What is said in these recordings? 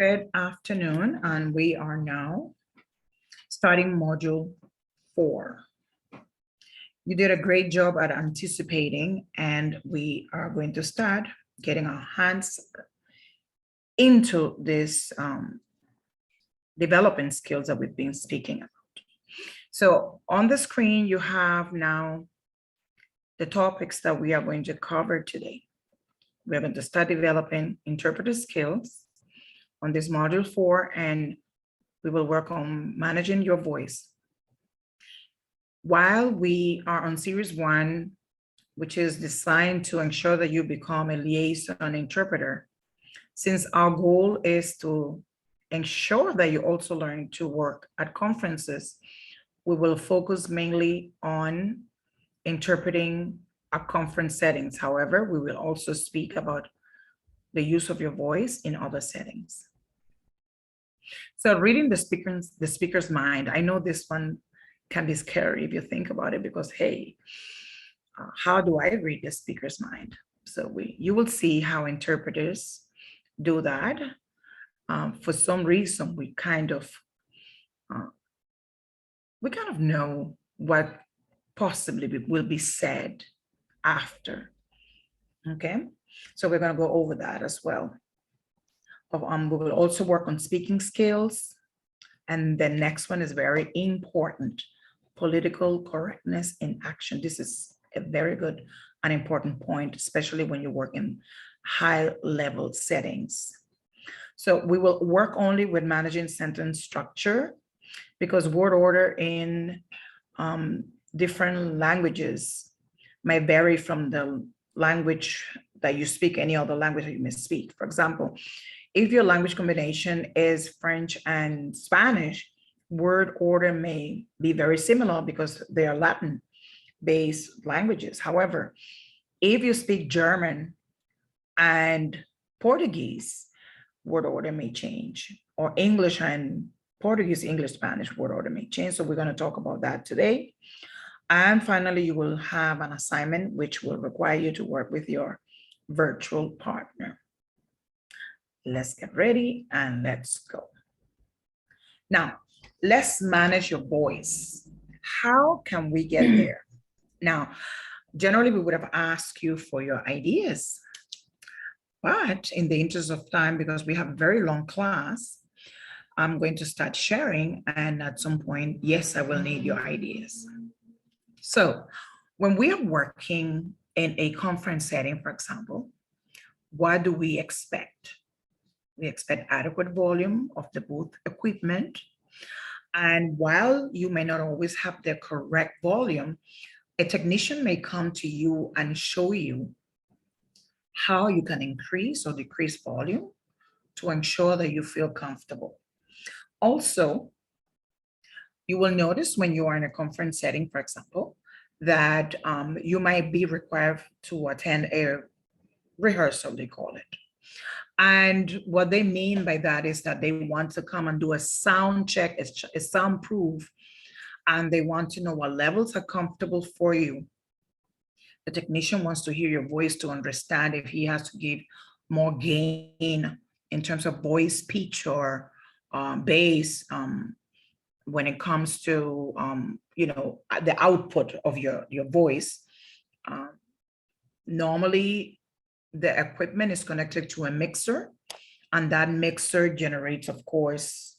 Good afternoon, and we are now starting module 4. You did a great job at anticipating, and we are going to start getting our hands into this developing skills that we've been speaking about. So on the screen, you have now the topics that we are going to cover today. We're going to start developing interpreter skills on this module 4, and we will work on managing your voice. While we are on series 1, which is designed to ensure that you become a liaison interpreter, since our goal is to ensure that you also learn to work at conferences, we will focus mainly on interpreting at conference settings. However, we will also speak about the use of your voice in other settings. So reading the speaker's mind, I know this one can be scary if you think about it, because hey, how do I read the speaker's mind? So you will see how interpreters do that. For some reason, we kind of know what possibly will be said after. Okay, so we're going to go over that as well. We will also work on speaking skills. And the next one is very important: political correctness in action. This is a very good and important point, especially when you work in high level settings. So we will work only with managing sentence structure, because word order in different languages may vary from the language that you speak, any other language that you may speak. For example, if your language combination is French and Spanish, word order may be very similar because they are Latin-based languages. However, if you speak German and Portuguese, word order may change, or English and Portuguese, English, Spanish, word order may change. So we're going to talk about that today. And finally, you will have an assignment which will require you to work with your virtual partner. Let's get ready and let's go. Now, let's manage your voice. How can we get there? Now, generally, we would have asked you for your ideas, but in the interest of time, because we have a very long class, I'm going to start sharing, and at some point, yes, I will need your ideas. So when we are working in a conference setting, for example, what do we expect? We expect adequate volume of the booth equipment. And while you may not always have the correct volume, a technician may come to you and show you how you can increase or decrease volume to ensure that you feel comfortable. Also, you will notice when you are in a conference setting, for example, that you might be required to attend a rehearsal, they call it. And what they mean by that is that they want to come and do a sound check, a sound proof, and they want to know what levels are comfortable for you. The technician wants to hear your voice to understand if he has to give more gain in terms of voice pitch or bass when it comes to the output of your voice. Normally, the equipment is connected to a mixer, and that mixer generates, of course,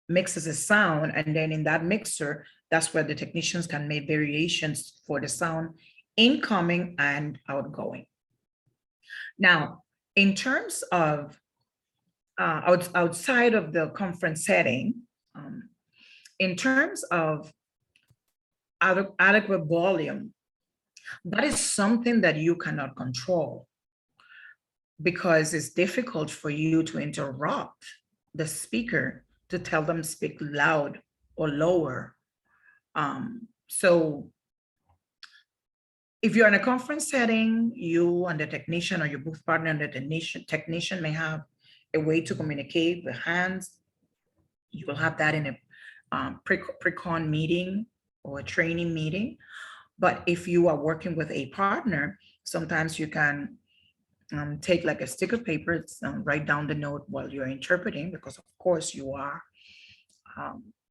mixes a sound. And then in that mixer, that's where the technicians can make variations for the sound incoming and outgoing. Now, in terms of outside of the conference setting, in terms of adequate volume, that is something that you cannot control, because it's difficult for you to interrupt the speaker to tell them speak loud or lower. So if you're in a conference setting, you and the technician, or your booth partner and the technician may have a way to communicate with hands. You will have that in a pre-con meeting or a training meeting. But if you are working with a partner, sometimes you can take like a stick of paper, write down the note while you're interpreting, because of course you are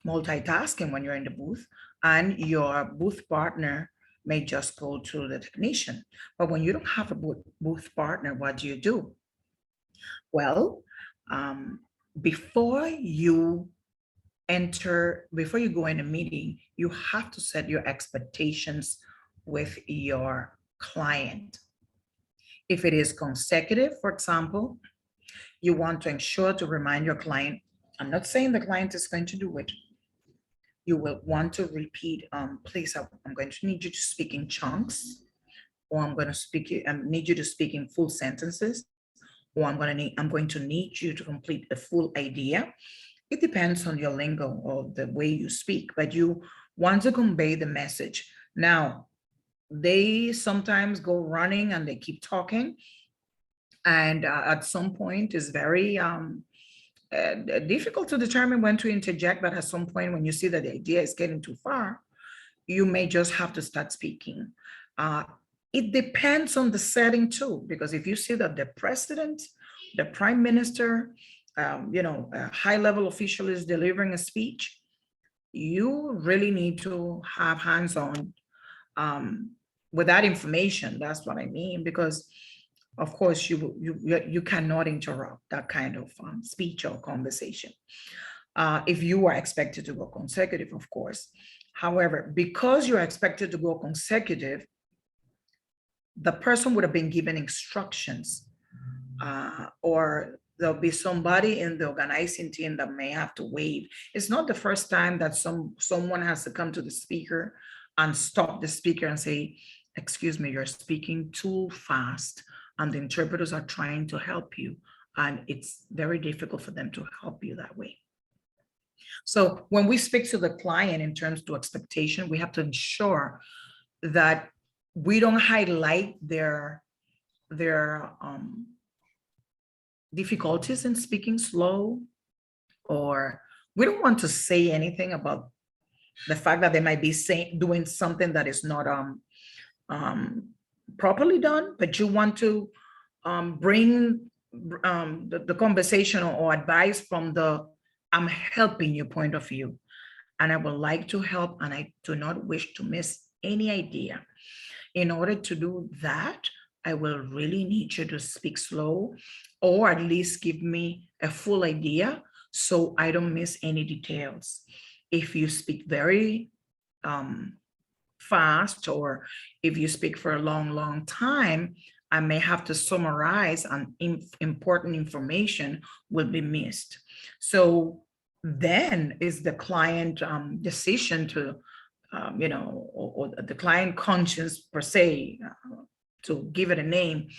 multitasking when you're in the booth, and your booth partner may just go to the technician. But when you don't have a booth partner, what do? Well, before you go in a meeting, you have to set your expectations with your client. If it is consecutive, for example, you want to ensure to remind your client, I'm not saying the client is going to do it. You will want to repeat, please, I'm going to need you to speak in chunks, or I'm going to need you to speak in full sentences, or I'm going to need you to complete the full idea. It depends on your lingo or the way you speak, but you want to convey the message. Now, they sometimes go running and they keep talking. And at some point it's very difficult to determine when to interject, but at some point when you see that the idea is getting too far, you may just have to start speaking. It depends on the setting too, because if you see that the president, the prime minister, a high-level official is delivering a speech, you really need to have hands-on with that information. That's what I mean, because of course you cannot interrupt that kind of speech or conversation if you are expected to go consecutive, of course. However, because you're expected to go consecutive, the person would have been given instructions, or there'll be somebody in the organizing team that may have to wave. It's not the first time that someone has to come to the speaker and stop the speaker and say, excuse me, you're speaking too fast, and the interpreters are trying to help you, and it's very difficult for them to help you that way. So when we speak to the client in terms of expectation, we have to ensure that we don't highlight their difficulties in speaking slow, or we don't want to say anything about the fact that they might be doing something that is not properly done, but you want to bring the conversation or advice from the I'm helping you point of view, and I would like to help, and I do not wish to miss any idea. In order to do that, I will really need you to speak slow, or at least give me a full idea so I don't miss any details. If you speak very fast, or if you speak for a long time, I may have to summarize, and important information will be missed. So then is the client decision to, or the client conscience per se, to give it a name,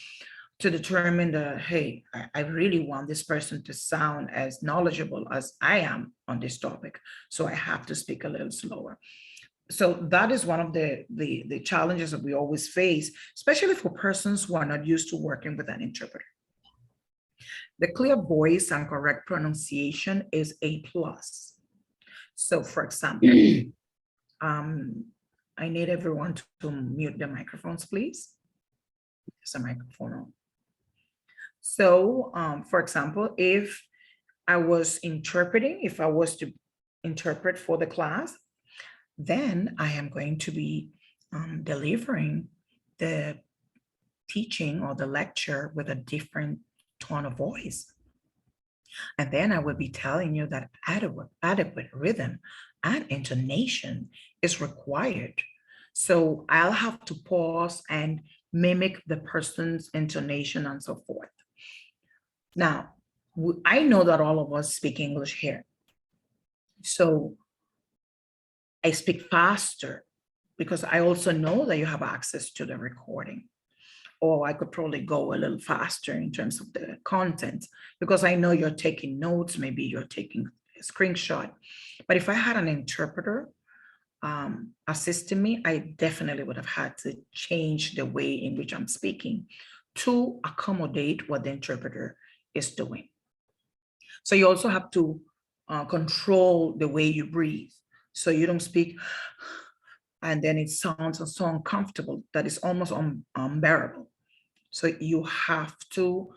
to determine hey, I really want this person to sound as knowledgeable as I am on this topic, so I have to speak a little slower. So that is one of the challenges that we always face, especially for persons who are not used to working with an interpreter. The clear voice and correct pronunciation is a plus. So for example, I need everyone to mute their microphones, please. There's a microphone on. So for example, if I was to interpret for the class, then I am going to be delivering the teaching or the lecture with a different tone of voice. And then I will be telling you that adequate rhythm and intonation is required. So I'll have to pause and mimic the person's intonation and so forth. Now, I know that all of us speak English here. So I speak faster because I also know that you have access to the recording. Or I could probably go a little faster in terms of the content, because I know you're taking notes, maybe you're taking a screenshot. But if I had an interpreter assisting me, I definitely would have had to change the way in which I'm speaking to accommodate what the interpreter is doing. So you also have to control the way you breathe, so you don't speak and then it sounds so uncomfortable that it's almost unbearable. So you have to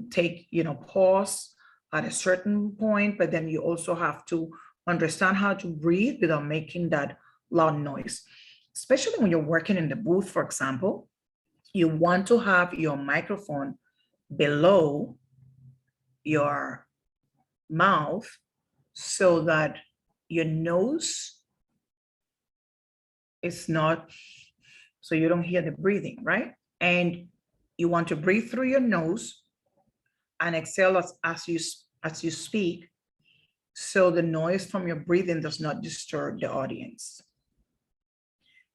take, pause at a certain point, but then you also have to understand how to breathe without making that loud noise. Especially when you're working in the booth, for example, you want to have your microphone below your mouth so that your nose is not, so you don't hear the breathing, right? And you want to breathe through your nose and exhale as you speak, so the noise from your breathing does not disturb the audience.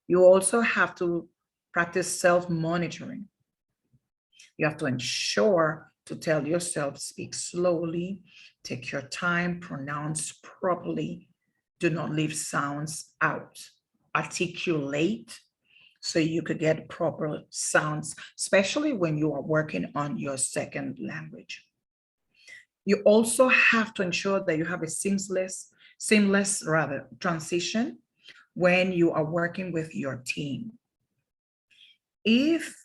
You also have to practice self-monitoring. You have to ensure to tell yourself, speak slowly, take your time, pronounce properly, do not leave sounds out, articulate so you could get proper sounds, especially when you are working on your second language. You also have to ensure that you have a seamless transition when you are working with your team. If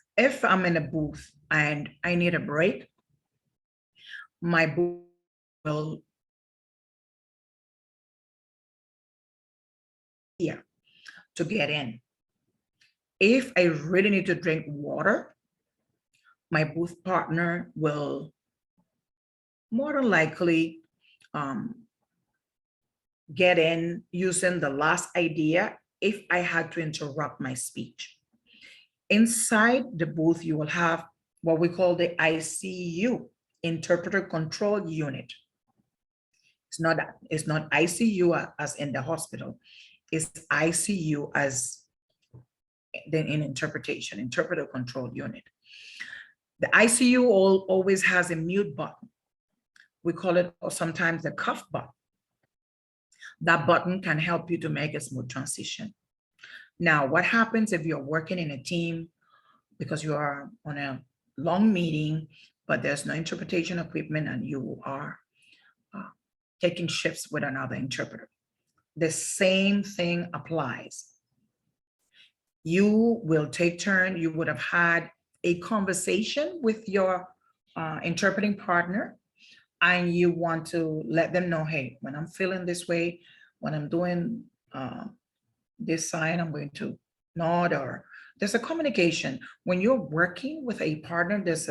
I'm in a booth and I need a break, my booth will to get in. If I really need to drink water, my booth partner will more than likely get in using the last idea if I had to interrupt my speech. Inside the booth, you will have what we call the ICU, Interpreter Control Unit. It's not ICU as in the hospital. It's ICU as then in interpretation, Interpreter Control Unit. The ICU always has a mute button. We call it sometimes the cuff button. That button can help you to make a smooth transition. Now, what happens if you're working in a team because you are on a long meeting, but there's no interpretation equipment and you are taking shifts with another interpreter? The same thing applies. You will take turn. You would have had a conversation with your interpreting partner, and you want to let them know, hey, when I'm feeling this way, when I'm doing this sign, I'm going to nod, or there's a communication. When you're working with a partner, there's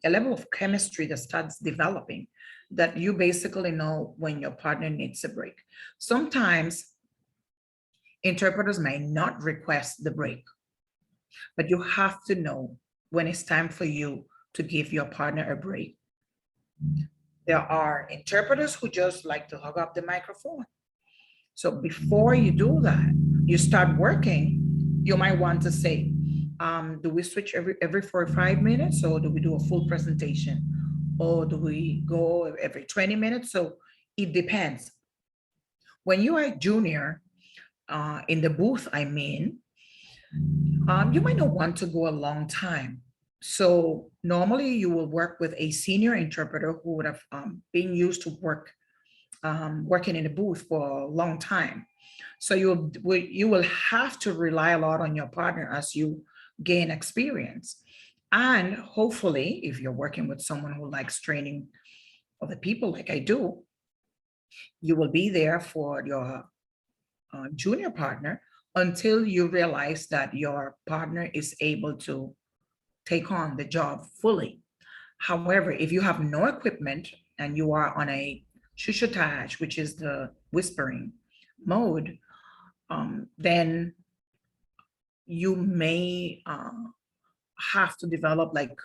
a level of chemistry that starts developing that you basically know when your partner needs a break. Sometimes interpreters may not request the break, but you have to know when it's time for you to give your partner a break. There are interpreters who just like to hug up the microphone. So before you do that, you start working, you might want to say, do we switch every 45 minutes, or do we do a full presentation? Or do we go every 20 minutes? So it depends. When you are a junior in the booth, you might not want to go a long time. So normally you will work with a senior interpreter who would have been used to working in the booth for a long time. So you will have to rely a lot on your partner as you gain experience. And hopefully, if you're working with someone who likes training other people like I do, you will be there for your junior partner until you realize that your partner is able to take on the job fully. However, if you have no equipment and you are on a chuchotage, which is the whispering mode, then you may have to develop like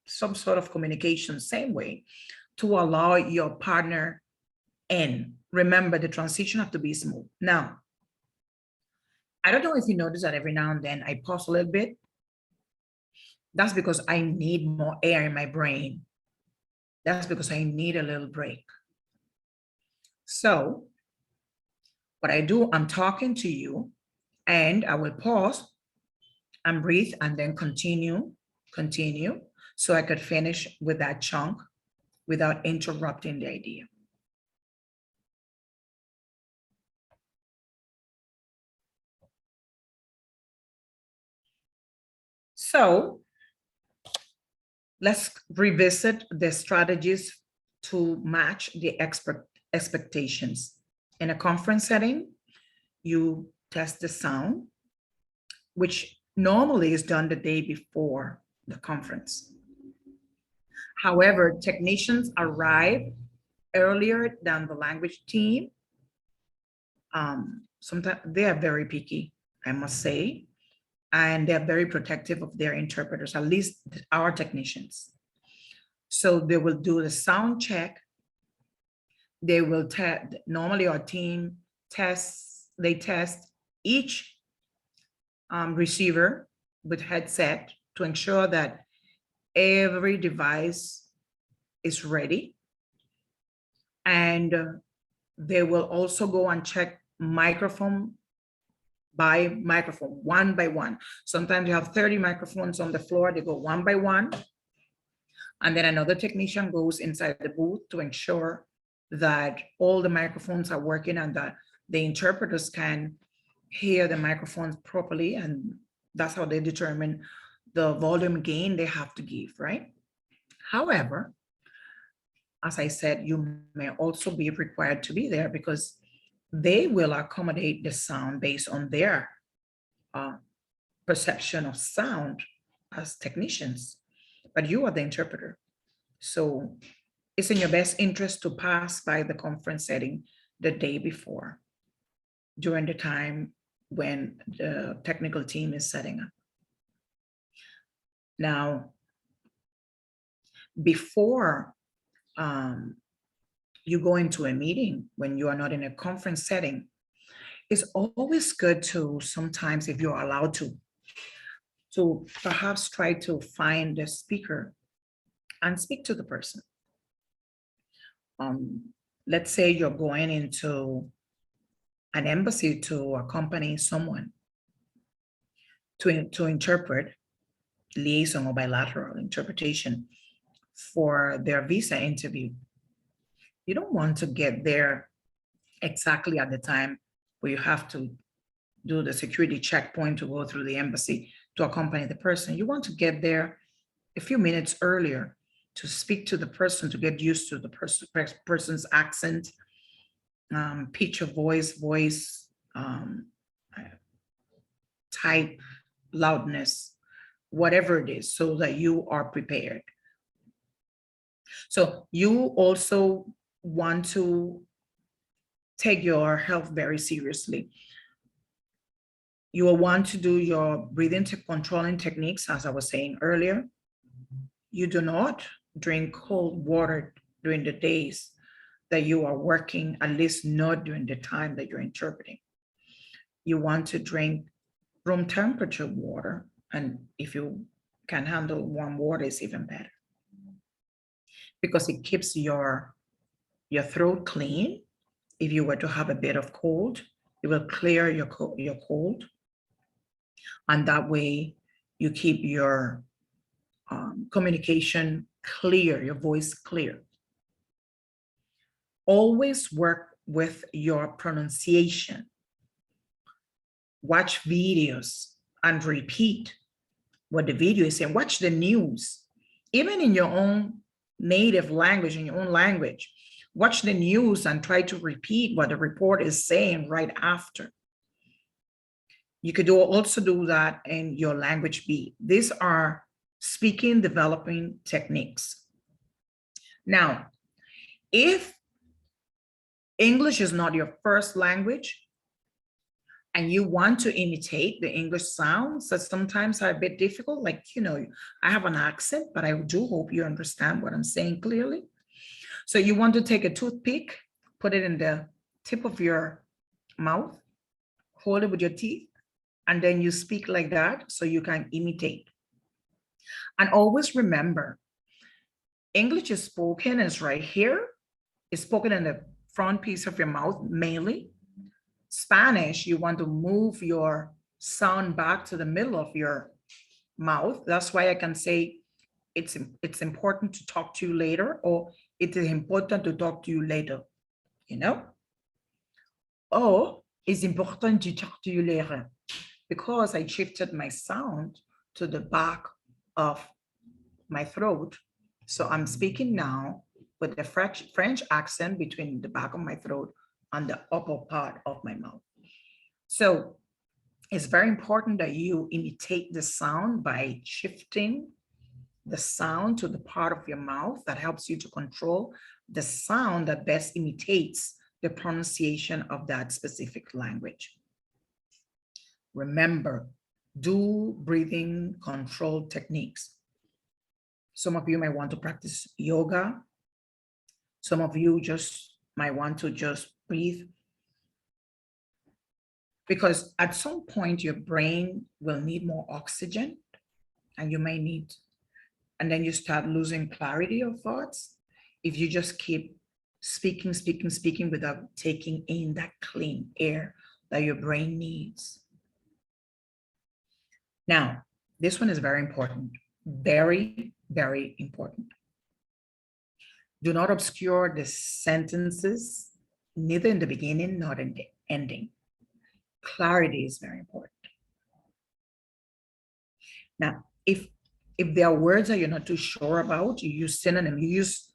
some sort of communication same way to allow your partner in. Remember, the transition have to be smooth. Now, I don't know if you notice that every now and then I pause a little bit. That's because I need more air in my brain. That's because I need a little break. So what I do, I'm talking to you and I will pause and breathe and then continue, so I could finish with that chunk without interrupting the idea. So let's revisit the strategies to match the expectations. In a conference setting, you test the sound, which normally is done the day before the conference. However, technicians arrive earlier than the language team. Sometimes they are very picky, I must say, and they're very protective of their interpreters, at least our technicians. So they will do the sound check. They will normally our team tests, they test each receiver with headset to ensure that every device is ready. And they will also go and check microphone by microphone, one by one. Sometimes you have 30 microphones on the floor, they go one by one. And then another technician goes inside the booth to ensure that all the microphones are working and that the interpreters can hear the microphones properly. And that's how they determine the volume gain they have to give, right? However, as I said, you may also be required to be there because they will accommodate the sound based on their perception of sound as technicians, but you are the interpreter. So it's in your best interest to pass by the conference setting the day before, during the time when the technical team is setting up. Now, before you go into a meeting, when you are not in a conference setting, it's always good to sometimes, if you're allowed to perhaps try to find a speaker and speak to the person. Let's say you're going into an embassy to accompany someone to interpret liaison or bilateral interpretation for their visa interview. You don't want to get there exactly at the time where you have to do the security checkpoint to go through the embassy to accompany the person. You want to get there a few minutes earlier to speak to the person, to get used to the person's accent, pitch of voice, type, loudness, whatever it is, so that you are prepared. So you also want to take your health very seriously. You will want to do your breathing controlling techniques, as I was saying earlier. You do not drink cold water during the days that you are working, at least not during the time that you're interpreting. You want to drink room temperature water, and if you can handle warm water, it's even better, because it keeps your throat clean. If you were to have a bit of cold, it will clear your cold. And that way you keep your communication clear, your voice clear. Always work with your pronunciation. Watch videos and repeat what the video is saying. Watch the news, even in your own native language, in your own language. Watch the news and try to repeat what the report is saying right after. You could also do that in your language beat. These are speaking developing techniques. Now, if English is not your first language and you want to imitate the English sounds that sometimes are a bit difficult, like, I have an accent, but I do hope you understand what I'm saying clearly. So you want to take a toothpick, put it in the tip of your mouth, hold it with your teeth, and then you speak like that so you can imitate. And always remember, English is spoken, is right here. It's spoken in the front piece of your mouth mainly. Spanish, you want to move your sound back to the middle of your mouth. That's why I can say it's important to talk to you later, or it is important to talk to you later, Or it's important to talk to you later, because I shifted my sound to the back of my throat. So I'm speaking now with the French accent between the back of my throat and the upper part of my mouth. So it's very important that you imitate the sound by shifting the sound to the part of your mouth that helps you to control the sound that best imitates the pronunciation of that specific language. Remember, do breathing control techniques. Some of you might want to practice yoga. Some of you just might want to just breathe, because at some point your brain will need more oxygen and you may need, and then you start losing clarity of thoughts if you just keep speaking without taking in that clean air that your brain needs. Now, this one is very important, very, very important. Do not obscure the sentences, neither in the beginning nor in the ending. Clarity is very important. Now, if there are words that you're not too sure about, you use synonym, you use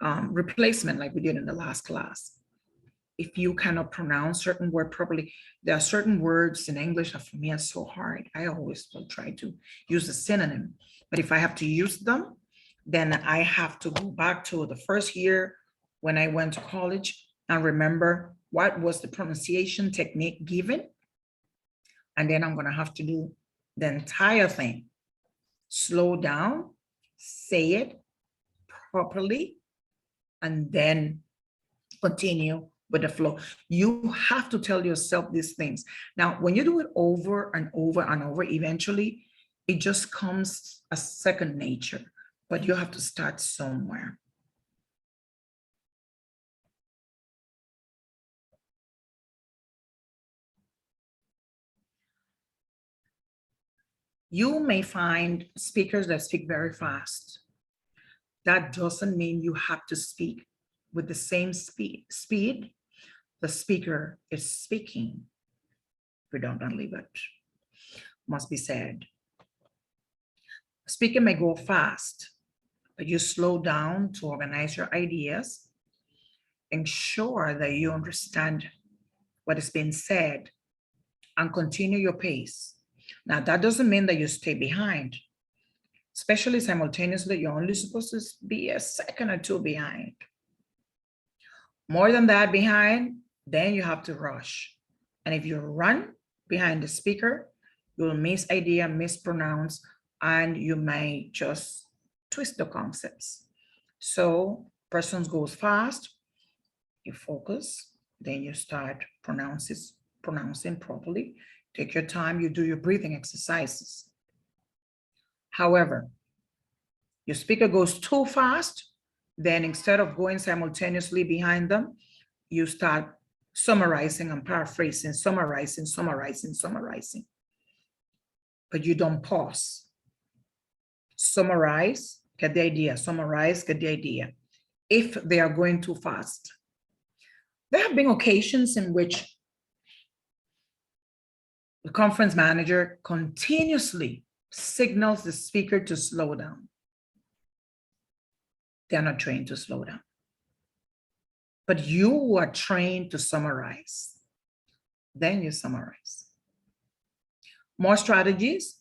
replacement like we did in the last class. If you cannot pronounce certain word properly, there are certain words in English that for me are so hard. I always will try to use a synonym, but if I have to use them, then I have to go back to the first year when I went to college and remember what was the pronunciation technique given. And then I'm going to have to do the entire thing. Slow down, say it properly, and then continue with the flow. You have to tell yourself these things. Now, when you do it over and over and over, eventually it just comes a second nature, but you have to start somewhere. You may find speakers that speak very fast. That doesn't mean you have to speak with the same speed the speaker is speaking. Redundantly, but must be said. A speaker may go fast, but you slow down to organize your ideas. Ensure that you understand what is being said and continue your pace. Now, that doesn't mean that you stay behind. Especially simultaneously, you're only supposed to be a second or two behind. More than that behind, then you have to rush. And if you run behind the speaker, you'll miss idea, mispronounce, and you may just twist the concepts. So person goes fast, you focus, then you start pronouncing properly. Take your time, you do your breathing exercises. However, your speaker goes too fast, then instead of going simultaneously behind them, you start summarizing and paraphrasing, summarizing. But you don't pause. Summarize, get the idea, summarize, get the idea. If they are going too fast. There have been occasions in which the conference manager continuously signals the speaker to slow down. They're not trained to slow down. But you are trained to summarize. Then you summarize. More strategies.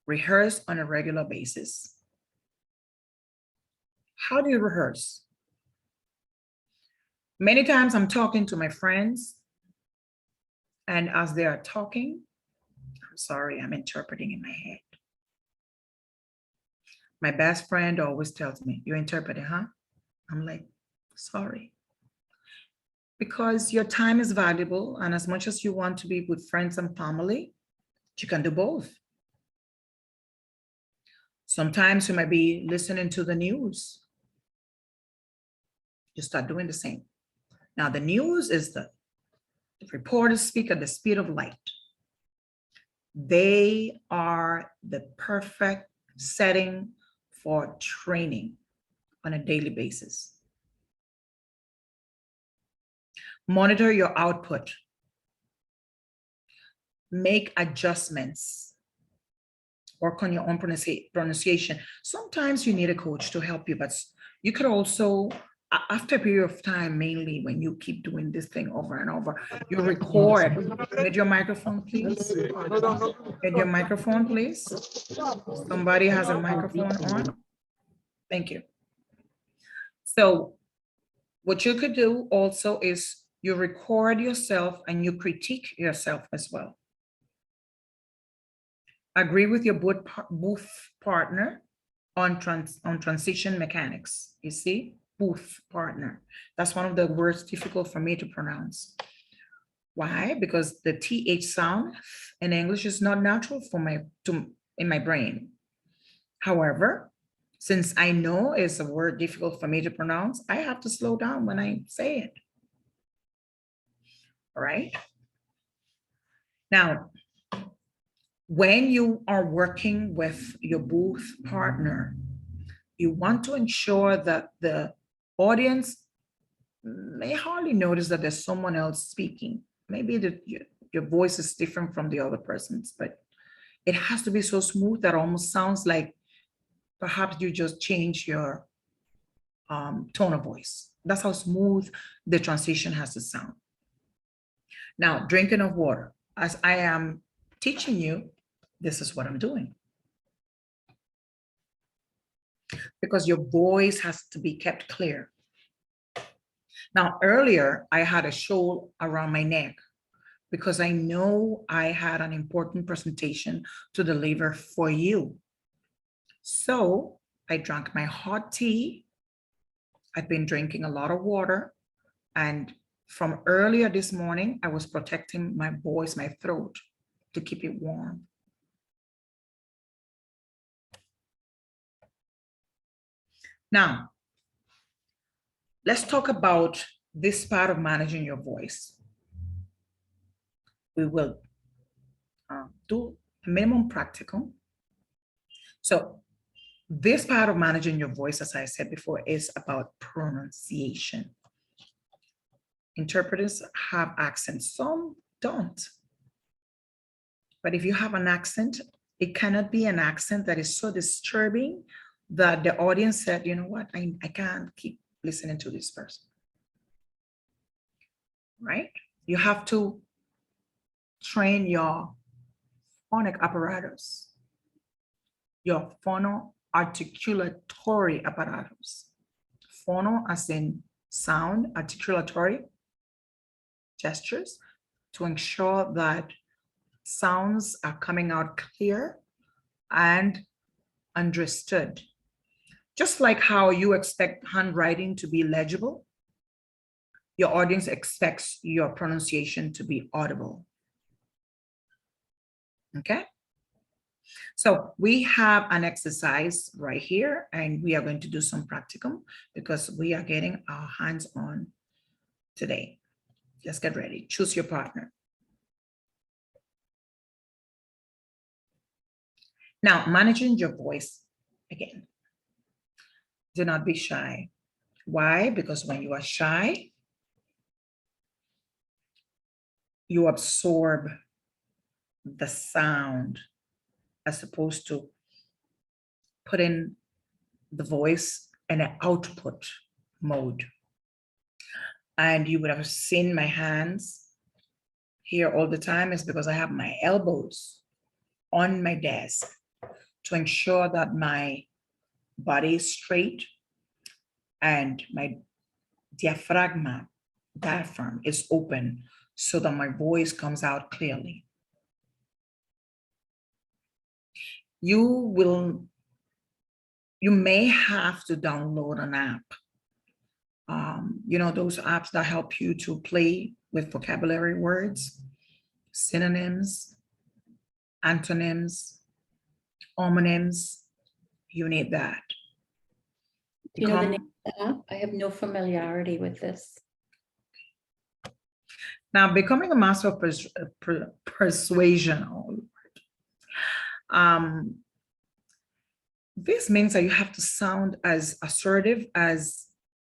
Rehearse on a regular basis. How do you rehearse? Many times I'm talking to my friends, and as they are talking, I'm sorry, I'm interpreting in my head. My best friend always tells me, "You're interpreting, huh?" I'm like, sorry. Because your time is valuable, and as much as you want to be with friends and family, you can do both. Sometimes you might be listening to the news. You start doing the same. Now, the news is the reporters speak at the speed of light. They are the perfect setting for training on a daily basis. Monitor your output. Make adjustments. work on your own pronunciation. Sometimes you need a coach to help you, but you could also, after a period of time, mainly when you keep doing this thing over and over, you record. With your microphone, please. With your microphone, please. Somebody has a microphone on. Thank you. So what you could do also is you record yourself and you critique yourself as well. Agree with your booth partner on transition mechanics. You see, booth partner. That's one of the words difficult for me to pronounce. Why? Because the TH sound in English is not natural for in my brain. However, since I know it's a word difficult for me to pronounce, I have to slow down when I say it. All right. Now, when you are working with your booth partner, you want to ensure that the audience may hardly notice that there's someone else speaking. Maybe your voice is different from the other person's, but it has to be so smooth that almost sounds like perhaps you just change your tone of voice. That's how smooth the transition has to sound. Now, drinking of water. As I am teaching you, this is what I'm doing. Because your voice has to be kept clear. Now, earlier, I had a shawl around my neck because I know I had an important presentation to deliver for you. So I drank my hot tea. I've been drinking a lot of water. And from earlier this morning, I was protecting my voice, my throat, to keep it warm. Now, let's talk about this part of managing your voice. We will do a minimum practical. So this part of managing your voice, as I said before, is about pronunciation. Interpreters have accents, some don't. But if you have an accent, it cannot be an accent that is so disturbing that the audience said, you know what, I can't keep listening to this person, right? You have to train your phonic apparatus, your phono-articulatory apparatus. Phono as in sound, articulatory gestures, to ensure that sounds are coming out clear and understood. Just like how you expect handwriting to be legible, your audience expects your pronunciation to be audible. Okay? So we have an exercise right here, and we are going to do some practicum because we are getting our hands on today. Let's get ready. Choose your partner. Now, managing your voice again. Do not be shy. Why? Because when you are shy, you absorb the sound as opposed to putting the voice in an output mode. And you would have seen my hands here all the time is because I have my elbows on my desk to ensure that my body is straight and my diaphragm is open so that my voice comes out clearly. You may have to download an app. You know, those apps that help you to play with vocabulary words, synonyms, antonyms, homonyms. You need that. Do you know the name of the app? I have no familiarity with this. Now, becoming a master of persuasion, this means that you have to sound as assertive as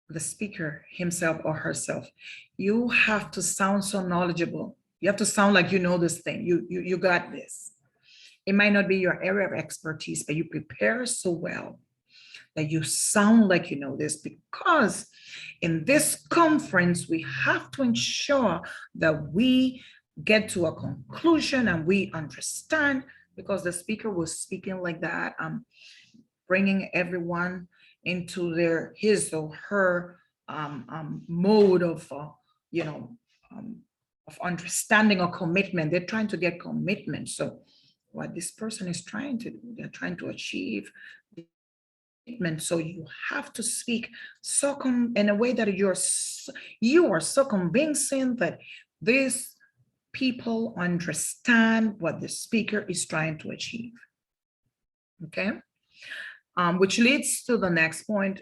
the speaker himself or herself. You have to sound so knowledgeable. You have to sound like you know this thing. You got this. It might not be your area of expertise, but you prepare so well that you sound like you know this, because in this conference, we have to ensure that we get to a conclusion and we understand, because the speaker was speaking like that, bringing everyone into his or her mode of, of understanding or commitment. They're trying to get commitment. So what this person is trying to do, they're trying to achieve commitment. So you have to speak in a way that you are so convincing that these people understand what the speaker is trying to achieve. Okay. Which leads to the next point.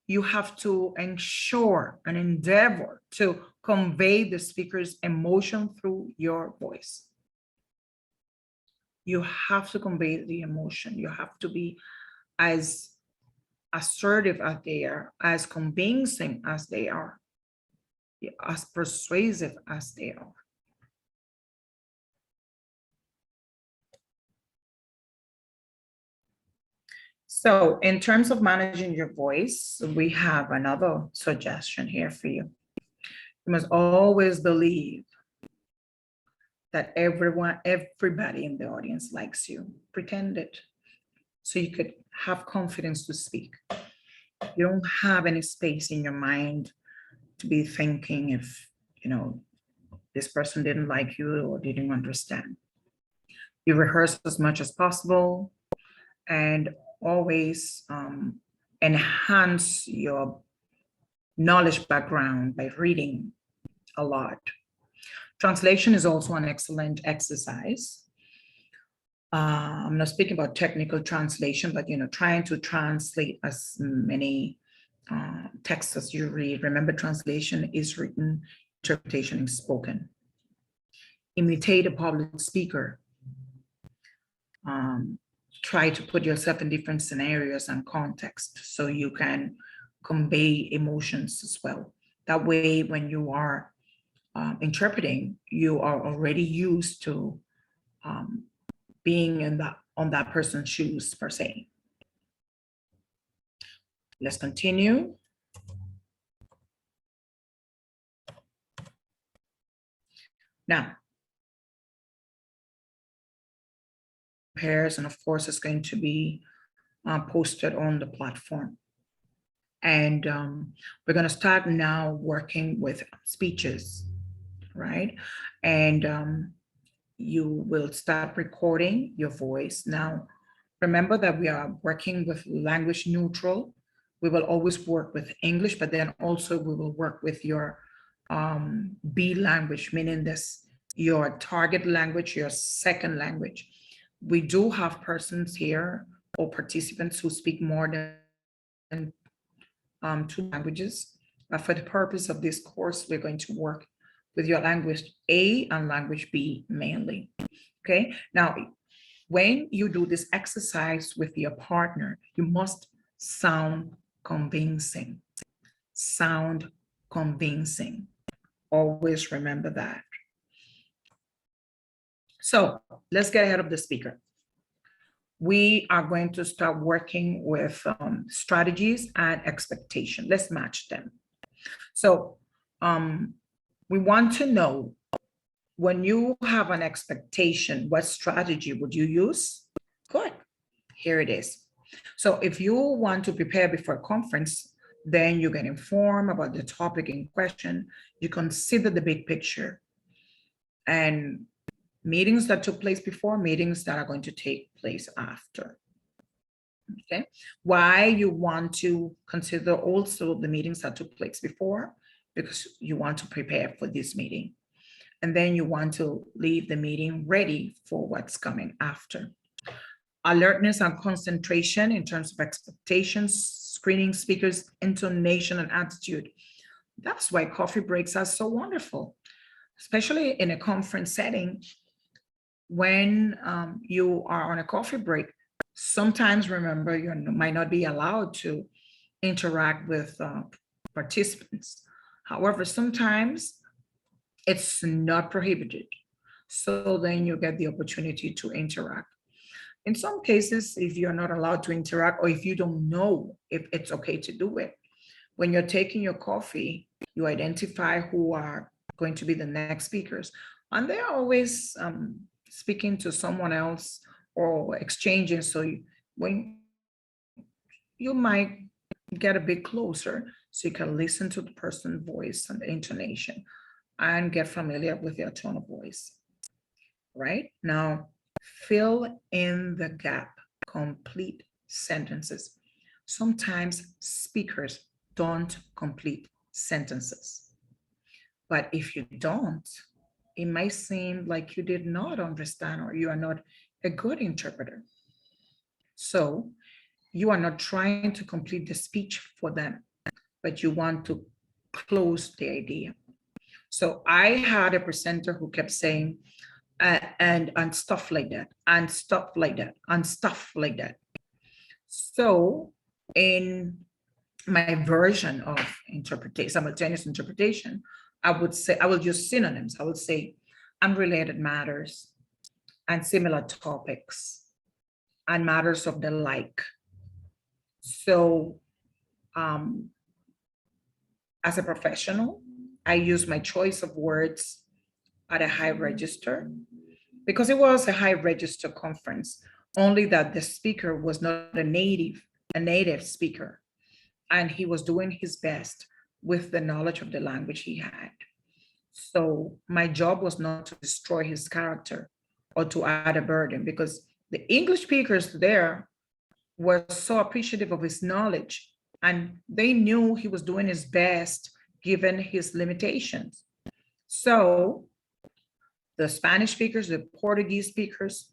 You have to ensure and endeavor to convey the speaker's emotion through your voice. You have to convey the emotion. You have to be as assertive as they are, as convincing as they are, as persuasive as they are. So in terms of managing your voice, we have another suggestion here for you. You must always believe that everybody in the audience likes you. Pretend it so you could have confidence to speak. You don't have any space in your mind to be thinking if, this person didn't like you or didn't understand. You rehearse as much as possible and always enhance your knowledge background by reading a lot. Translation is also an excellent exercise. I'm not speaking about technical translation, but trying to translate as many texts as you read. Remember, translation is written, interpretation is spoken. Imitate a public speaker. Try to put yourself in different scenarios and context so you can convey emotions as well. That way, when you are interpreting, you are already used to being on that person's shoes, per se. Let's continue. Now, pairs, and of course, it's going to be posted on the platform. And we're going to start now working with speeches, right? And you will start recording your voice. Now, remember that we are working with language neutral. We will always work with English, but then also we will work with your B language, meaning this, your target language, your second language. We do have persons here or participants who speak more than 2 languages. But for the purpose of this course, we're going to work with your language A and language B mainly. Okay. Now, when you do this exercise with your partner, you must sound convincing. Sound convincing. Always remember that. So let's get ahead of the speaker. We are going to start working with strategies and expectation. Let's match them. So we want to know, when you have an expectation, what strategy would you use? Good. Here it is. So if you want to prepare before a conference, then you get informed about the topic in question. You consider the big picture and meetings that took place before, meetings that are going to take place after. Okay. Why you want to consider also the meetings that took place before? Because you want to prepare for this meeting. And then you want to leave the meeting ready for what's coming after. Alertness and concentration in terms of expectations, screening speakers, intonation, and attitude. That's why coffee breaks are so wonderful, especially in a conference setting. When you are on a coffee break, sometimes, remember, you might not be allowed to interact with participants. However, sometimes it's not prohibited. So then you get the opportunity to interact. In some cases, if you're not allowed to interact or if you don't know if it's okay to do it, when you're taking your coffee, you identify who are going to be the next speakers. And they're always speaking to someone else or exchanging. So when you might get a bit closer so you can listen to the person's voice and the intonation and get familiar with their tone of voice. Right? Now, fill in the gap, complete sentences. Sometimes speakers don't complete sentences. But if you don't, it might seem like you did not understand or you are not a good interpreter. So you are not trying to complete the speech for them, but you want to close the idea. So I had a presenter who kept saying, and stuff like that, and stuff like that, and stuff like that. So in my version of interpretation, simultaneous interpretation, I would say, I will use synonyms. I would say unrelated matters and similar topics and matters of the like. So as a professional, I use my choice of words at a high register because it was a high register conference, only that the speaker was not a native speaker. And he was doing his best with the knowledge of the language he had. So my job was not to destroy his character or to add a burden, because the English speakers there were so appreciative of his knowledge and they knew he was doing his best given his limitations. So the Spanish speakers, the Portuguese speakers,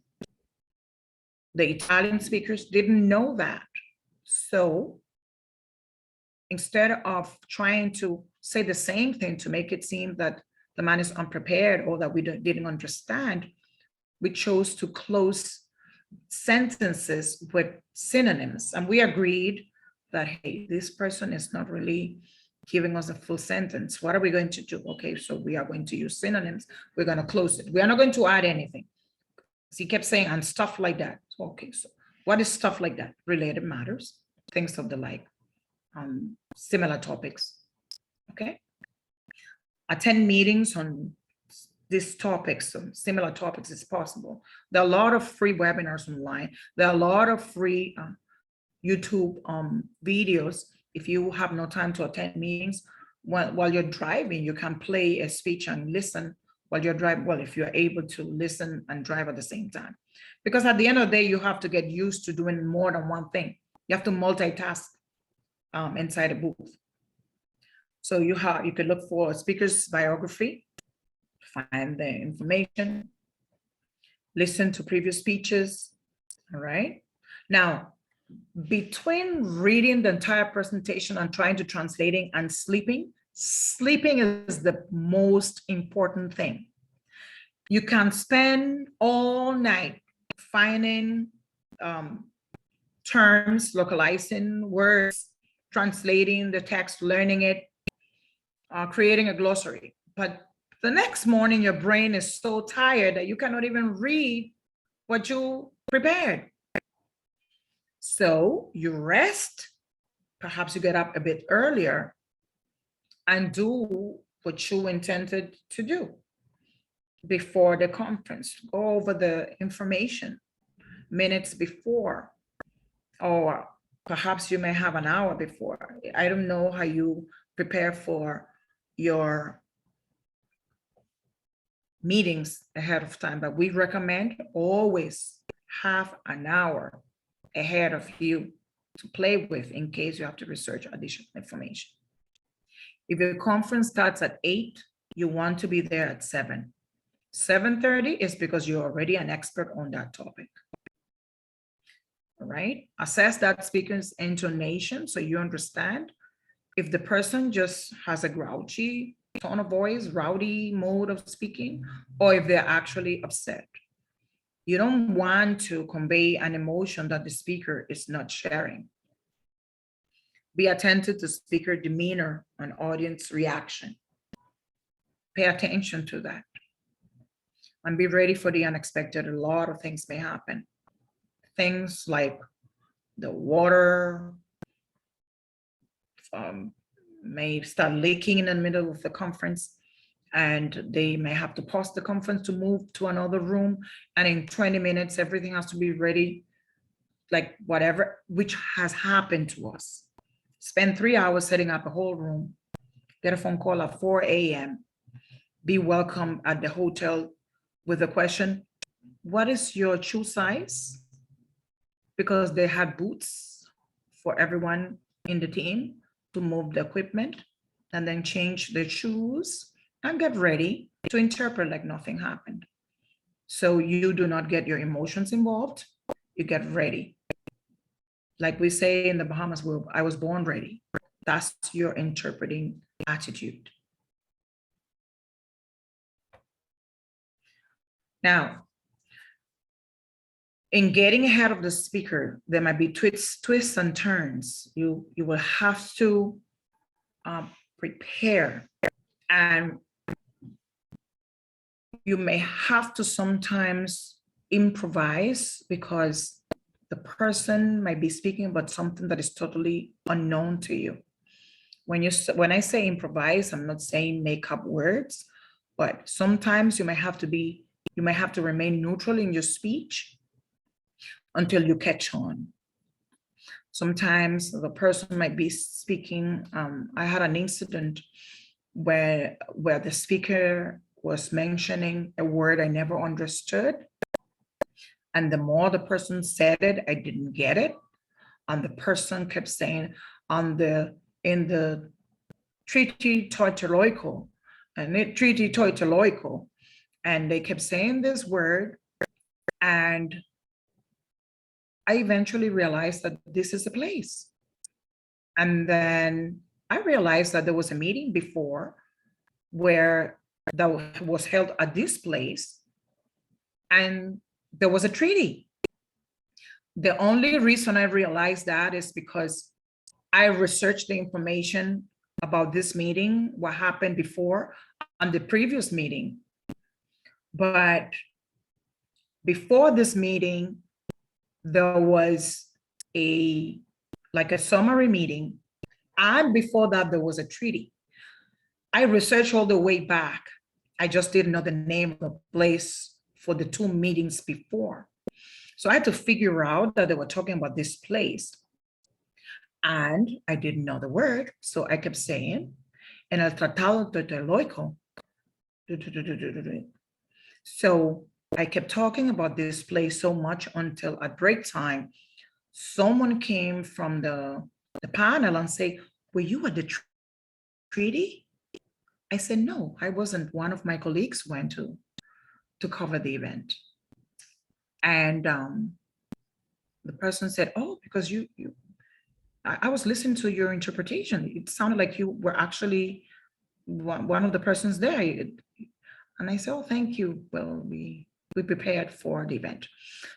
the Italian speakers didn't know that. So instead of trying to say the same thing to make it seem that the man is unprepared or that we didn't understand, we chose to close sentences with synonyms. And we agreed that, hey, this person is not really giving us a full sentence. What are we going to do? Okay, so we are going to use synonyms. We're going to close it. We are not going to add anything. So he kept saying, and stuff like that. Okay, so what is stuff like that? Related matters, things of the like, similar topics. Okay. Attend meetings on these topics, similar topics is possible. There are a lot of free webinars online. There are a lot of free YouTube videos. If you have no time to attend meetings, while you're driving, you can play a speech and listen while you're driving. Well, if you're able to listen and drive at the same time. Because at the end of the day, you have to get used to doing more than one thing. You have to multitask inside a booth. So you could look for a speaker's biography, find the information, listen to previous speeches, all right? Now, between reading the entire presentation and trying to translating and sleeping is the most important thing. You can spend all night finding terms, localizing words, translating the text, learning it, creating a glossary. But the next morning, your brain is so tired that you cannot even read what you prepared. So you rest, perhaps you get up a bit earlier and do what you intended to do before the conference. Go over the information minutes before, or perhaps you may have an hour before. I don't know how you prepare for your meetings ahead of time, but we recommend always have an hour ahead of you to play with in case you have to research additional information. If your conference starts at 8, you want to be there at 7. 7:30 is because you're already an expert on that topic. All right, assess that speaker's intonation so you understand if the person just has a grouchy tone of voice, rowdy mode of speaking, or if they're actually upset. You don't want to convey an emotion that the speaker is not sharing. Be attentive to speaker demeanor and audience reaction. Pay attention to that. And be ready for the unexpected. A lot of things may happen. things like the water may start leaking in the middle of the conference, and they may have to pause the conference to move to another room. And in 20 minutes, everything has to be ready, like whatever, which has happened to us. Spend 3 hours setting up a whole room, get a phone call at 4 a.m., be welcome at the hotel with a question, what is your shoe size? Because they had boots for everyone in the team to move the equipment and then change the shoes and get ready to interpret like nothing happened. So you do not get your emotions involved, you get ready. Like we say in the Bahamas, I was born ready. That's your interpreting attitude. Now, in getting ahead of the speaker, there might be twists and turns. You will have to prepare, and you may have to sometimes improvise because the person might be speaking about something that is totally unknown to you. When I say improvise, I'm not saying make up words, but sometimes you might have to remain neutral in your speech until you catch on. Sometimes the person might be speaking. I had an incident where the speaker was mentioning a word I never understood. And the more the person said it, I didn't get it. And the person kept saying in the treaty toitoloico, and they kept saying this word. And I eventually realized that this is a place. And then I realized that there was a meeting before where that was held at this place, and there was a treaty. The only reason I realized that is because I researched the information about this meeting, what happened before on the previous meeting. But before this meeting, there was a summary meeting. And before that, there was a treaty. I researched all the way back. I just didn't know the name of the place for the 2 meetings before. So I had to figure out that they were talking about this place. And I didn't know the word. So I kept saying, en el tratado toitoloico. So I kept talking about this place so much until at break time, someone came from the panel and say, were you at the treaty? I said, no, I wasn't. One of my colleagues went to cover the event. And the person said, oh, because I was listening to your interpretation. It sounded like you were actually one of the persons there. And I said, oh, thank you. Well, we prepared for the event.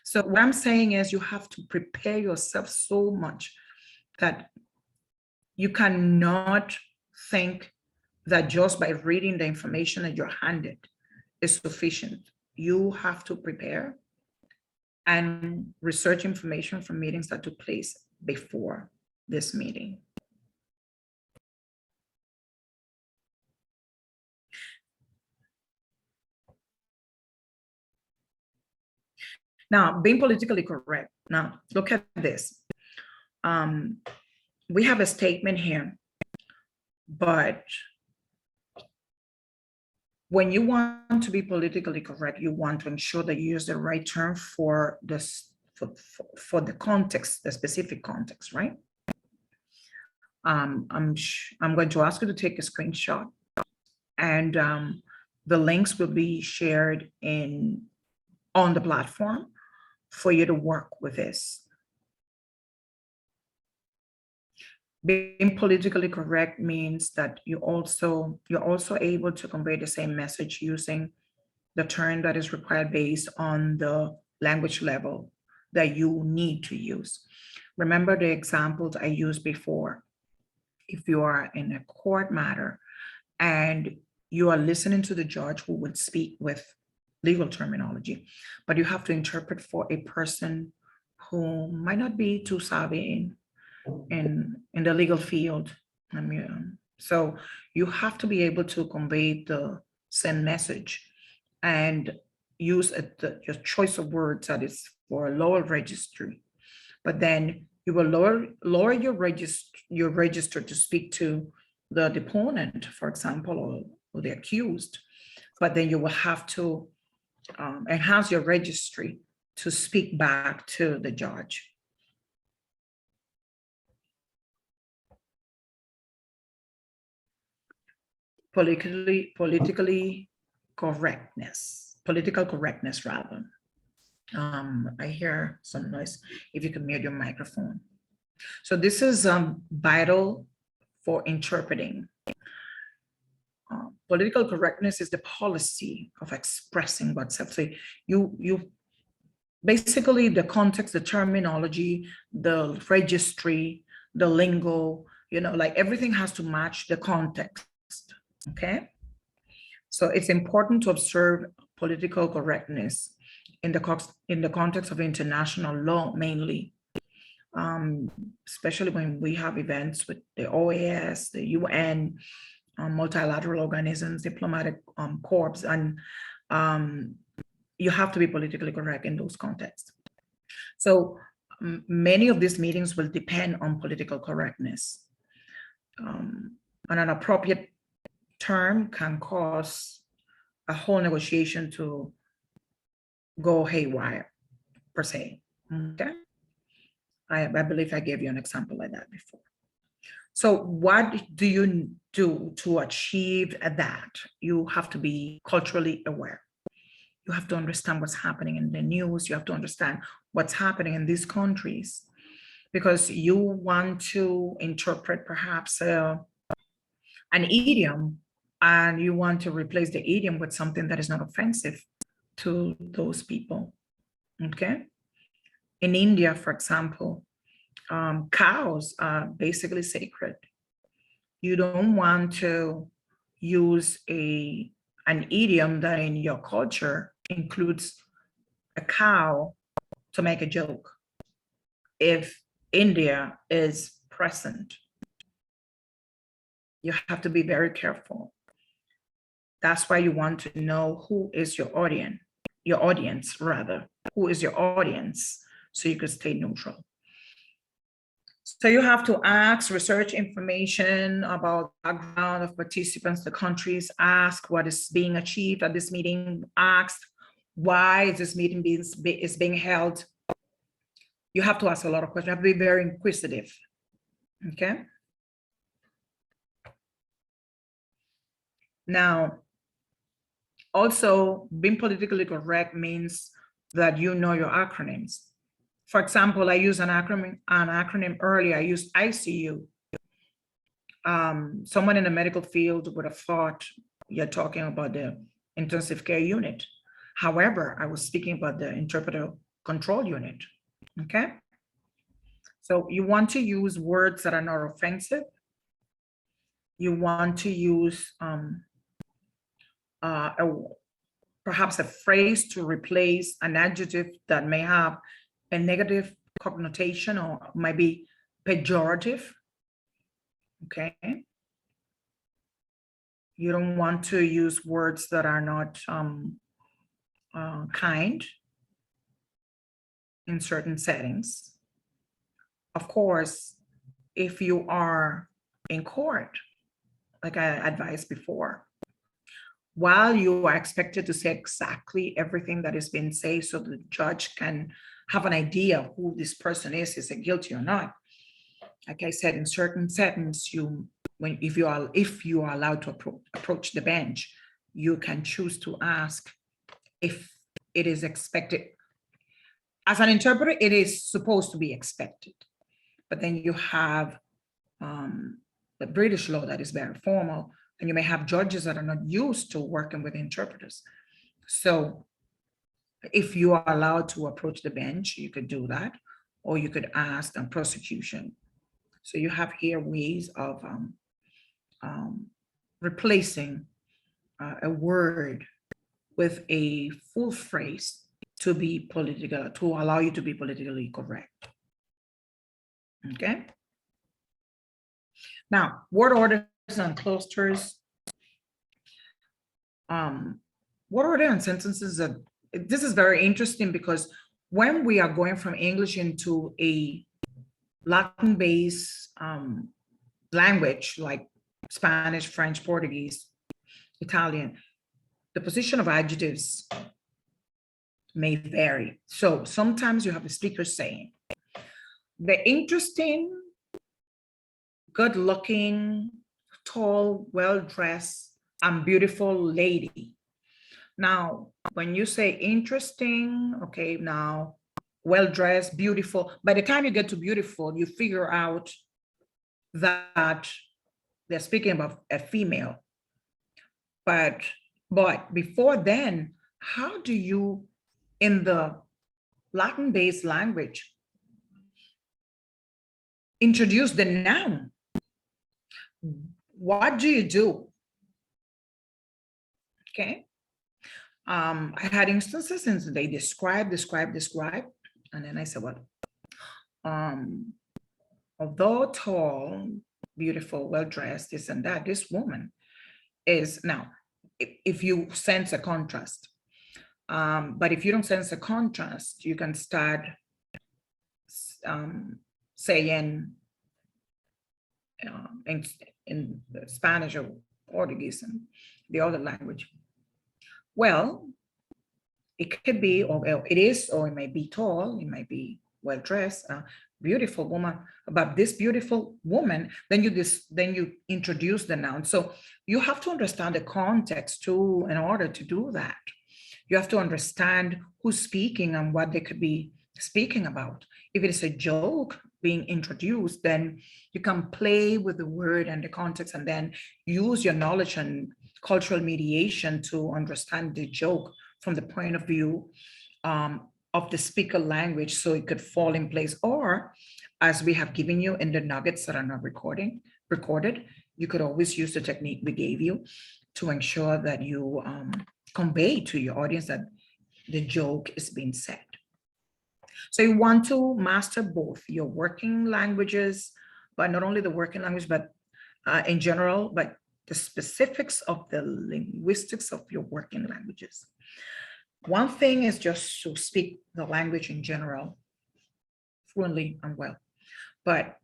So what I'm saying is you have to prepare yourself so much that you cannot think that just by reading the information that you're handed is sufficient. You have to prepare and research information from meetings that took place before this meeting. Now, being politically correct. Now, look at this. We have a statement here, but when you want to be politically correct, you want to ensure that you use the right term for this, for the context, the specific context, right? I'm going to ask you to take a screenshot, and the links will be shared on the platform for you to work with this. Being politically correct means that you're also able to convey the same message using the term that is required based on the language level that you need to use. Remember the examples I used before. If you are in a court matter and you are listening to the judge who would speak with legal terminology, but you have to interpret for a person who might not be too savvy in the legal field. I mean, so you have to be able to convey the same message and use your choice of words that is for a lower registry. But then you will lower your register to speak to the deponent, for example, or the accused. But then you will have to enhance your registry to speak back to the judge. Political correctness rather. I hear some noise. If you can mute your microphone. So this is vital for interpreting. Political correctness is the policy of expressing what's said. So you basically the context, the terminology, the registry, the lingo, like everything has to match the context. Okay. So it's important to observe political correctness in the context of international law mainly, especially when we have events with the OAS, the UN, multilateral organisms, diplomatic corps, and you have to be politically correct in those contexts. So many of these meetings will depend on political correctness. And an appropriate term can cause a whole negotiation to go haywire, per se. Okay. I believe I gave you an example like that before. So what do you do to achieve that? You have to be culturally aware. You have to understand what's happening in the news. You have to understand what's happening in these countries, because you want to interpret perhaps an idiom, and you want to replace the idiom with something that is not offensive to those people. Okay. In India, for example, cows are basically sacred. You don't want to use an idiom that in your culture includes a cow to make a joke if India is present. You have to be very careful. That's why you want to know who is your audience rather. Who is your audience, so you can stay neutral. So you have to ask, research information about the background of participants, the countries, ask what is being achieved at this meeting, ask why is this meeting is being held. You have to ask a lot of questions. You have to be very inquisitive, okay? Now, also being politically correct means that you know your acronyms. For example, I used an acronym earlier. I used ICU. Someone in the medical field would have thought you're talking about the intensive care unit. However, I was speaking about the interpreter control unit. Okay. So you want to use words that are not offensive. You want to use perhaps a phrase to replace an adjective that may have a negative connotation or might be pejorative. Okay. You don't want to use words that are not kind in certain settings. Of course, if you are in court, like I advised before, while you are expected to say exactly everything that is being said so the judge can have an idea of who this person is it guilty or not. Like I said, in certain settings, if you are allowed to approach the bench, you can choose to ask if it is expected. As an interpreter, it is supposed to be expected. But then you have the British law that is very formal, and you may have judges that are not used to working with interpreters. So if you are allowed to approach the bench, you could do that, or you could ask on prosecution. So you have here ways of replacing a word with a full phrase to allow you to be politically correct. Okay. Now, word orders and clusters. Word order and sentences this is very interesting because when we are going from English into a Latin-based language like Spanish, French, Portuguese, Italian, the position of adjectives may vary. So sometimes you have the speaker saying, the interesting, good-looking, tall, well-dressed, and beautiful lady. Now, when you say interesting, okay, now well-dressed, beautiful, by the time you get to beautiful, you figure out that they're speaking about a female. But before then, how do you, in the Latin-based language, introduce the noun? What do you do? Okay. I had instances since they describe, and then I said, well, although tall, beautiful, well-dressed, this and that, this woman is now, if you sense a contrast, but if you don't sense a contrast, you can start saying in Spanish or Portuguese and the other language. Well, it could be, or it is, or it may be tall, it might be well-dressed, beautiful woman. About this beautiful woman, then you introduce the noun. So you have to understand the context too in order to do that. You have to understand who's speaking and what they could be speaking about. If it is a joke being introduced, then you can play with the word and the context and then use your knowledge and cultural mediation to understand the joke from the point of view of the speaker language, so it could fall in place. Or, as we have given you in the nuggets that are not recorded, you could always use the technique we gave you to ensure that you convey to your audience that the joke is being said. So you want to master both your working languages, but not only the working language, but in general, but the specifics of the linguistics of your working languages. One thing is just to speak the language in general, fluently and well, but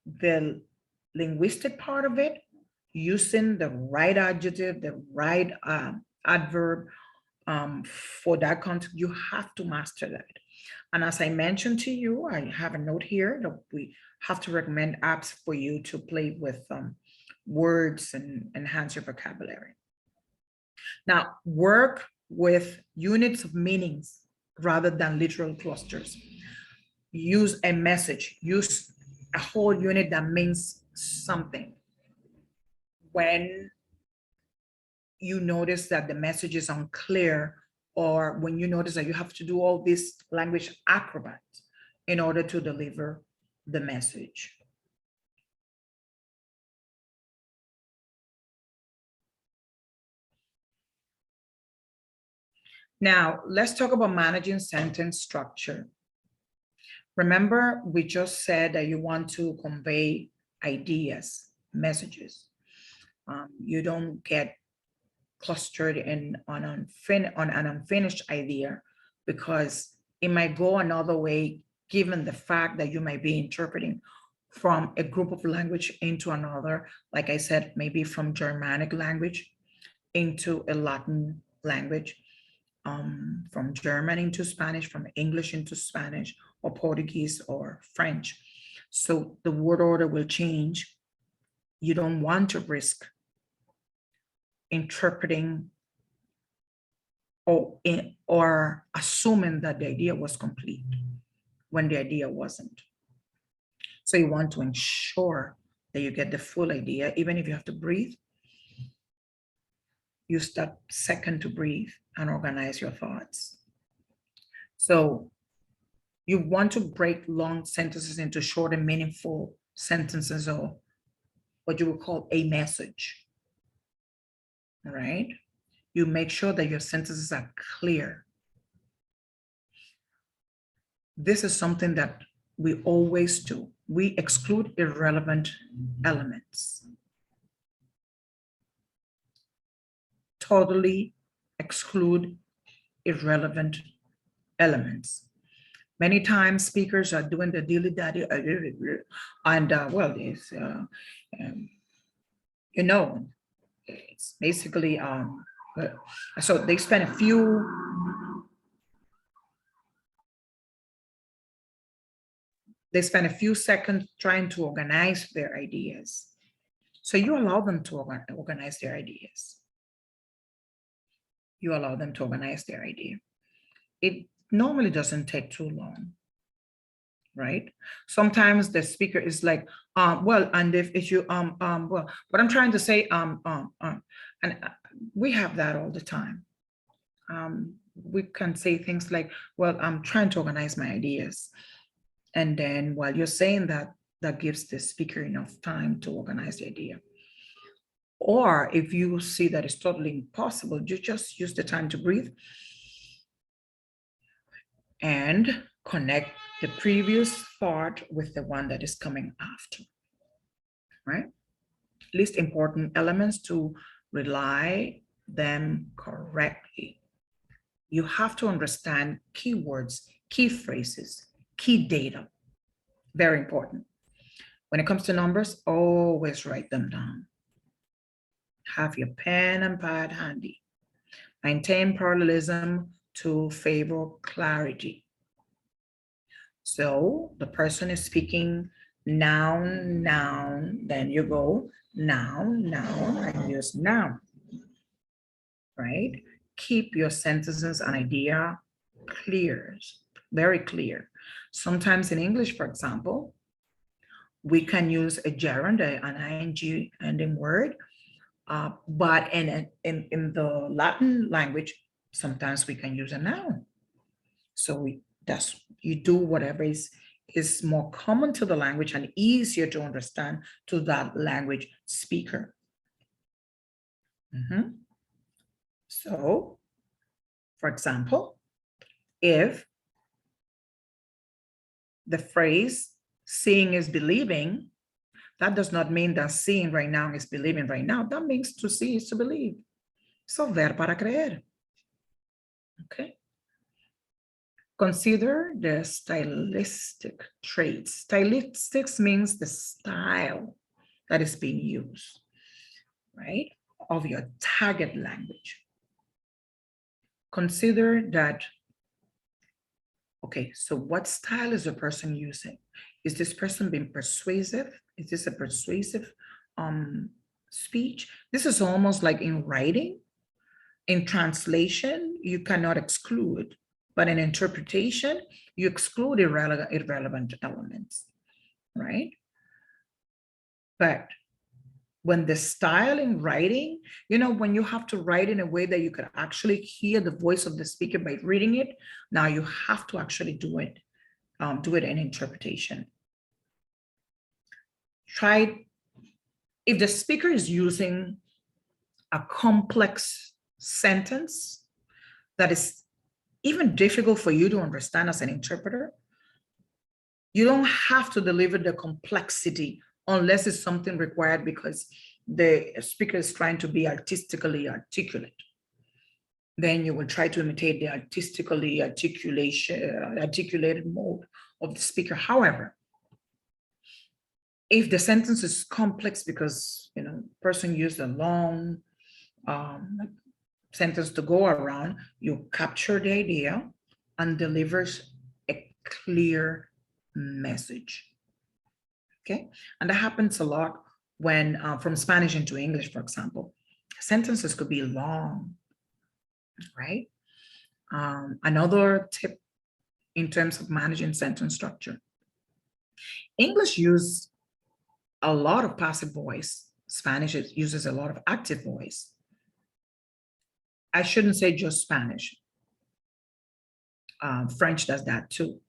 the linguistic part of it, using the right adjective, the right adverb for that context, you have to master that. And as I mentioned to you, I have a note here that we have to recommend apps for you to play with words and enhance your vocabulary. Now, work with units of meanings rather than literal clusters. Use a message, use a whole unit that means something. When you notice that the message is unclear, or when you notice that you have to do all these language acrobats in order to deliver the message. Now, let's talk about managing sentence structure. Remember, we just said that you want to convey ideas, messages. You don't get clustered on an unfinished idea, because it might go another way, given the fact that you might be interpreting from a group of language into another. Like I said, maybe from Germanic language into a Latin language, from German into Spanish, from English into Spanish, or Portuguese or French. So the word order will change. You don't want to risk interpreting or assuming that the idea was complete when the idea wasn't. So you want to ensure that you get the full idea. Even if you have to breathe, use that second to breathe and organize your thoughts. So you want to break long sentences into short and meaningful sentences, or what you would call a message. All right? You make sure that your sentences are clear. this is something that we always do. We exclude irrelevant elements. Totally exclude irrelevant elements. Many times speakers are doing the dilly-dally, and well, it's, you know, it's basically, so they spend a few seconds trying to organize their ideas. So you allow them to organize their ideas. You allow them to organize their idea. It normally doesn't take too long, right? Sometimes the speaker is like, well, and if you, well, what I'm trying to say, and we have that all the time. We can say things like, well, I'm trying to organize my ideas. And then while you're saying that, that gives the speaker enough time to organize the idea. Or if you see that it's totally impossible, you just use the time to breathe and connect the previous thought with the one that is coming after, right? List important elements to rely them correctly. You have to understand keywords, key phrases, key data. Very important. When it comes to numbers, always write them down. Have your pen and pad handy. Maintain parallelism to favor clarity. So the person is speaking noun, noun, then you go noun, noun, and use noun, right? Keep your sentences and idea clear, very clear. Sometimes in English, for example, we can use a gerund, an ing ending word, but in the Latin language, sometimes we can use a noun. So you do whatever is more common to the language and easier to understand to that language speaker. So, for example, if the phrase seeing is believing, that does not mean that seeing right now is believing right now. That means to see is to believe. So, ver para creer. Okay. Consider the stylistic traits. Stylistics means the style that is being used, right, of your target language. Consider that, okay, so what style is the person using? Is this person being persuasive? Is this a persuasive speech? This is almost like in writing. In translation, you cannot exclude, but in interpretation, you exclude irrelevant elements, right? But when the style in writing, you know, when you have to write in a way that you could actually hear the voice of the speaker by reading it, now you have to actually do it in interpretation. Try, if the speaker is using a complex sentence that is even difficult for you to understand as an interpreter, you don't have to deliver the complexity unless it's something required because the speaker is trying to be artistically articulate. Then you will try to imitate the artistically articulated mode of the speaker. However, if the sentence is complex because, you know, person used a long sentence to go around, you capture the idea and delivers a clear message. Okay, and that happens a lot when from Spanish into English, for example, sentences could be long, right? Another tip in terms of managing sentence structure. English uses a lot of passive voice. Spanish uses a lot of active voice. I shouldn't say just Spanish. French does that too.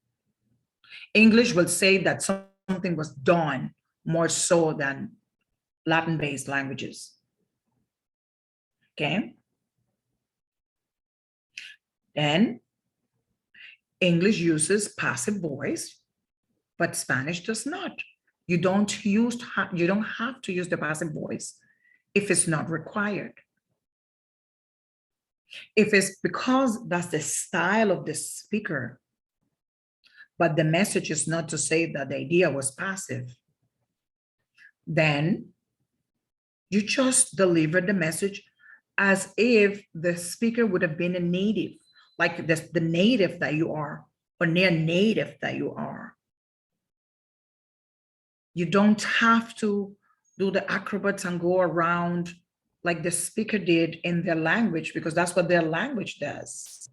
English will say that something was done more so than Latin-based languages. Okay. Then English uses passive voice, but Spanish does not. You don't have to use the passive voice if it's not required. If it's because that's the style of the speaker, but the message is not to say that the idea was passive, then you just deliver the message as if the speaker would have been a native, like the native that you are, or near native that you are. You don't have to do the acrobats and go around like the speaker did in their language, because that's what their language does.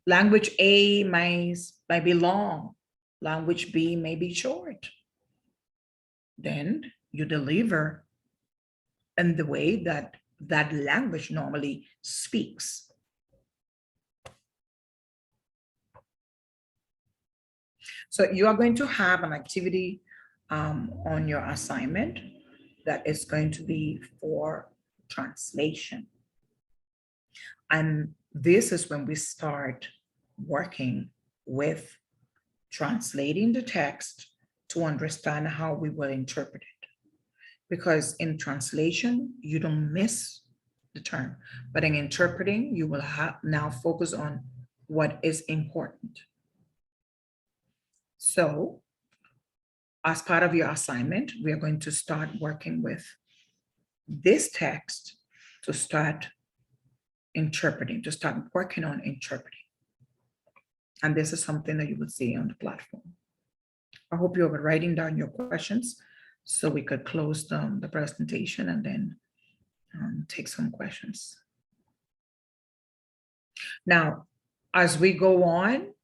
Language A might be long, language B may be short. Then you deliver in the way that that language normally speaks. So you are going to have an activity on your assignment that is going to be for translation. And this is when we start working with translating the text to understand how we will interpret it. Because in translation, you don't miss the term, but in interpreting, you will now focus on what is important. So as part of your assignment, we are going to start working with this text to start interpreting, to start working on interpreting. And this is something that you will see on the platform. I hope you are writing down your questions so we could close the presentation and then take some questions. Now, as we go on,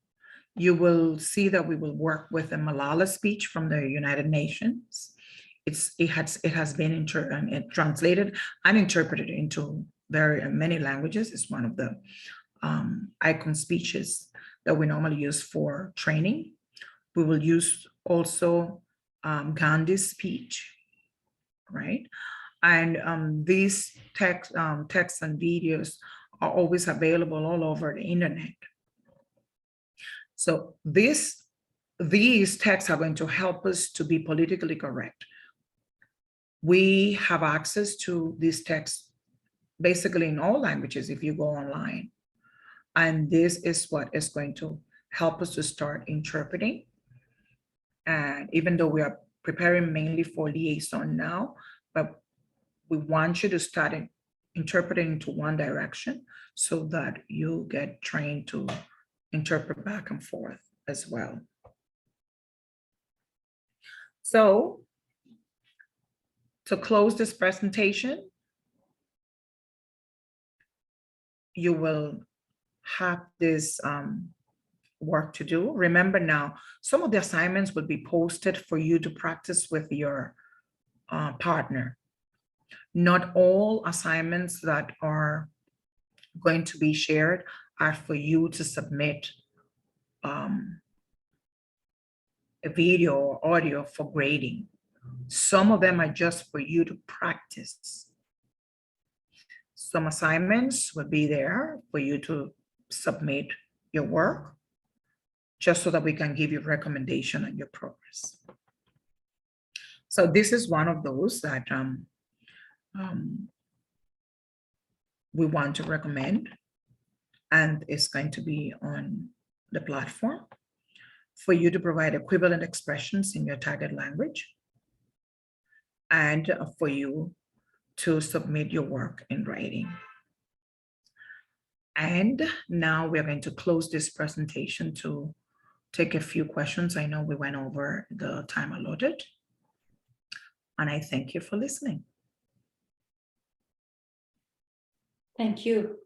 you will see that we will work with the Malala speech from the United Nations. It has been translated and interpreted into very many languages. It's one of the icon speeches that we normally use for training. We will use also Gandhi's speech, right? And these texts and videos are always available all over the internet. So these texts are going to help us to be politically correct. We have access to these texts basically in all languages if you go online. And this is what is going to help us to start interpreting. And even though we are preparing mainly for liaison now, but we want you to start interpreting to one direction so that you get trained to interpret back and forth as well. So to close this presentation, you will have this work to do. Remember now, some of the assignments will be posted for you to practice with your partner. Not all assignments that are going to be shared are for you to submit a video or audio for grading. Some of them are just for you to practice. Some assignments will be there for you to submit your work, just so that we can give you recommendation on your progress. So this is one of those that we want to recommend, and it's going to be on the platform for you to provide equivalent expressions in your target language and for you to submit your work in writing. And now we're going to close this presentation to take a few questions. I know we went over the time allotted, and I thank you for listening. Thank you.